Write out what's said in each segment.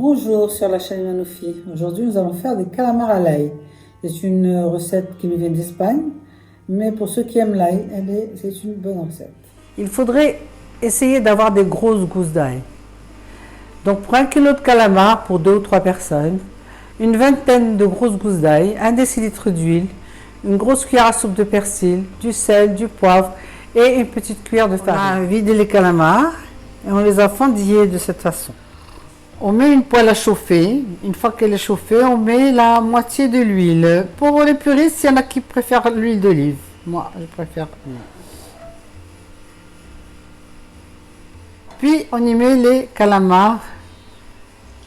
Bonjour sur la chaîne Manoufi. Aujourd'hui nous allons faire des calamars à l'ail. C'est une recette qui nous vient d'Espagne, mais pour ceux qui aiment l'ail, c'est une bonne recette. Il faudrait essayer d'avoir des grosses gousses d'ail. Donc pour 1 kg de calamars pour 2 ou 3 personnes, une vingtaine de grosses gousses d'ail, 1 décilitre d'huile, une grosse cuillère à soupe de persil, du sel, du poivre et une petite cuillère de farine. On a vidé les calamars et on les a fendillés de cette façon. On met une poêle à chauffer. Une fois qu'elle est chauffée, on met la moitié de l'huile. Pour les puristes, il y en a qui préfèrent l'huile d'olive. Moi, je préfère. Puis, on y met les calamars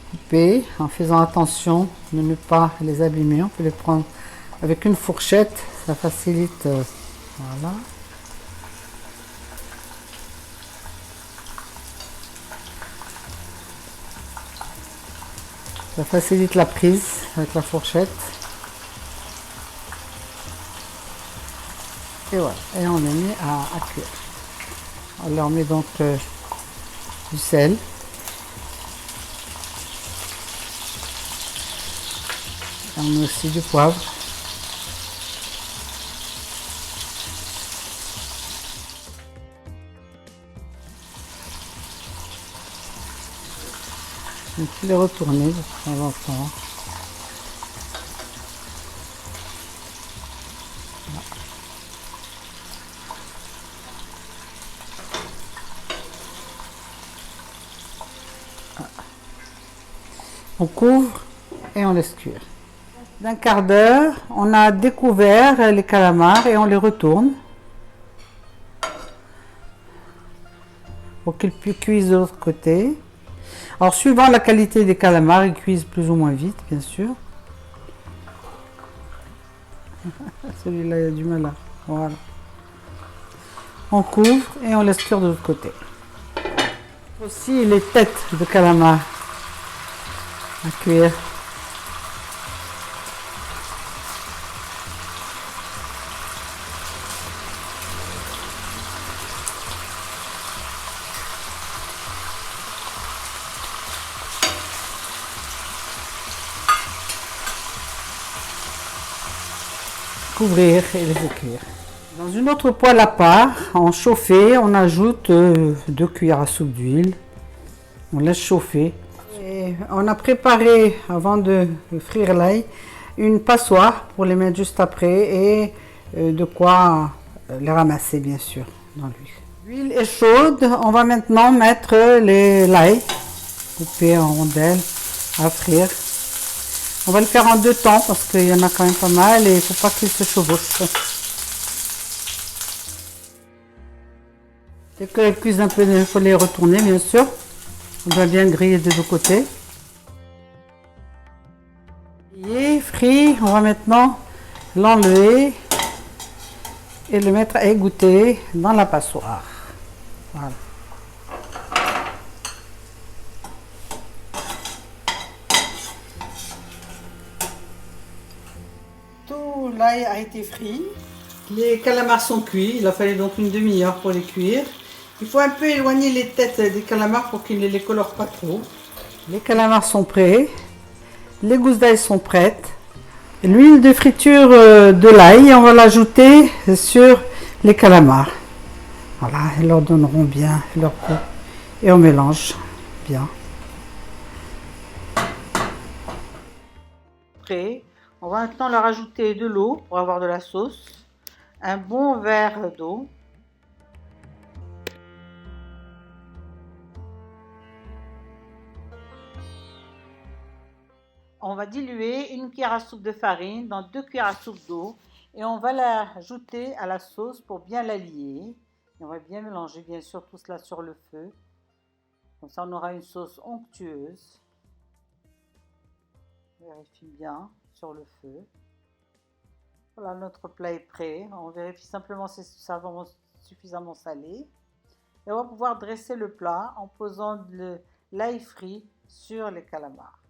coupés en faisant attention de ne pas les abîmer. On peut les prendre avec une fourchette. Ça facilite. Voilà. Ça facilite la prise avec la fourchette. Et voilà, et on les met à cuire. On leur met donc du sel. Et on met aussi du poivre. On peut les retourner de temps en temps. On couvre et on laisse cuire. D'un quart d'heure, on a découvert les calamars et on les retourne pour qu'ils cuisent de l'autre côté. Alors, suivant la qualité des calamars, ils cuisent plus ou moins vite, bien sûr. Celui-là, il a du mal à... Voilà. On couvre et on laisse cuire de l'autre côté. Aussi, les têtes de calamars à cuire. Couvrir et les cuire. Dans une autre poêle à part, en chauffé, on ajoute 2 cuillères à soupe d'huile. On laisse chauffer. Et on a préparé, avant de frire l'ail, une passoire pour les mettre juste après et de quoi les ramasser bien sûr dans l'huile. L'huile est chaude, on va maintenant mettre l'ail coupé en rondelles à frire. On va le faire en 2 temps parce qu'il y en a quand même pas mal et il ne faut pas qu'il se chevauche. Dès qu'elle cuise un peu, il faut les retourner bien sûr. On doit bien griller des 2 côtés. Et frit, on va maintenant l'enlever et le mettre à égoutter dans la passoire. Voilà. Tout l'ail a été frit. Les calamars sont cuits. Il a fallu donc une demi-heure pour les cuire. Il faut un peu éloigner les têtes des calamars pour qu'ils ne les colorent pas trop. Les calamars sont prêts. Les gousses d'ail sont prêtes. L'huile de friture de l'ail, on va l'ajouter sur les calamars. Voilà, ils leur donneront bien leur goût. Et on mélange bien. Prêt. On va maintenant leur ajouter de l'eau pour avoir de la sauce. Un bon verre d'eau. On va diluer 1 cuillère à soupe de farine dans 2 cuillères à soupe d'eau et on va l'ajouter à la sauce pour bien la lier. Et on va bien mélanger bien sûr tout cela sur le feu. Comme ça on aura une sauce onctueuse. Vérifie bien sur le feu. Voilà, notre plat est prêt. On vérifie simplement si ça va suffisamment salé. Et on va pouvoir dresser le plat en posant l'ail frit sur les calamars.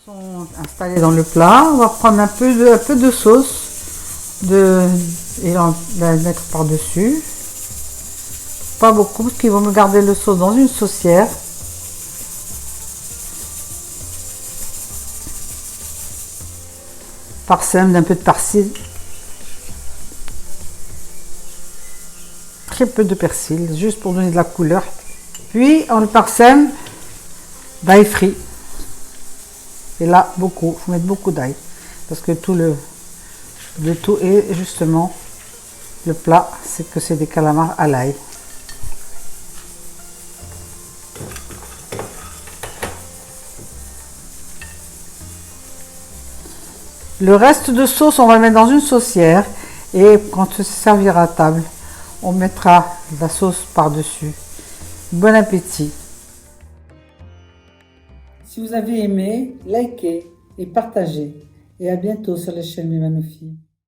Sont installés dans le plat. On va prendre un peu de sauce et la mettre par-dessus. Pas beaucoup parce qu'ils vont me garder le sauce dans une saucière. parsème d'un peu de persil. Très peu de persil, juste pour donner de la couleur. Puis on le parsème d'ail frit. Et là, beaucoup, il faut mettre beaucoup d'ail. Parce que tout le tout est justement, le plat, c'est que c'est des calamars à l'ail. Le reste de sauce, on va le mettre dans une saucière et quand on se servira à table, on mettra la sauce par-dessus. Bon appétit! Si vous avez aimé, likez et partagez. Et à bientôt sur la chaîne Mimanoufi.